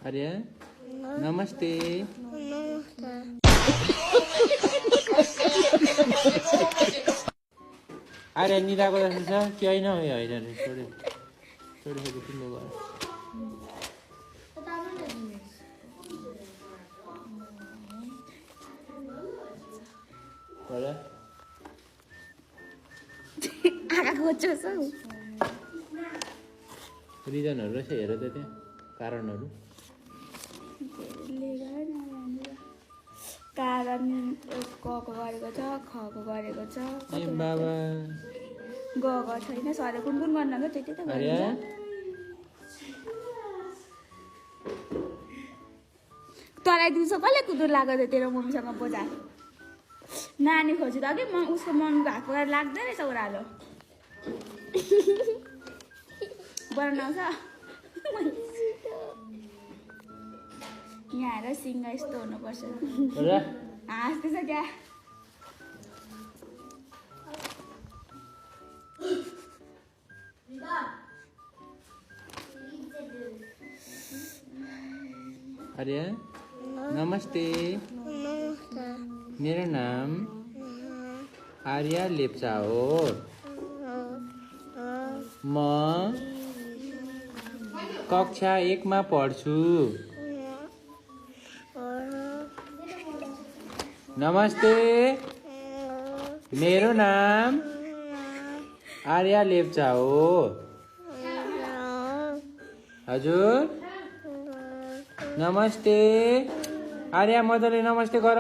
आर्या नमस्ते। आर्या निदाको जस्तो छ कि होइन होइन छोड्यो छोडिसक्यो तिम्रो घर रिजनहरू रहेछ हेर त त्यहाँ कारणहरू कारण कको गरेको छ खको गरेको छ ए बाबा गएको छैन सर कुन कुन गर्न गयो त्यति त आर्या गरिन्छ तँलाई दिउँसो कसले कुदुर लाग्यो त तेरो मम्मीसँग बोझा नानी खोज्यो त कि उसको मम्मीको हातको लाग्दैन रहेछ ओह्रालो बनाउँछ यहाँ आएर सिङ्ग यस्तो हुनुपर्छ हाँस्दैछ क्या आर्या नमस्ते। मेरो नाम आर्या लेप्चा हो। म कक्षा 1 मा पढ्छु। नमस्ते मेरो नाम आर्या लेप्चा हो। हजुर नमस्ते आर्या मजाले नमस्ते गर।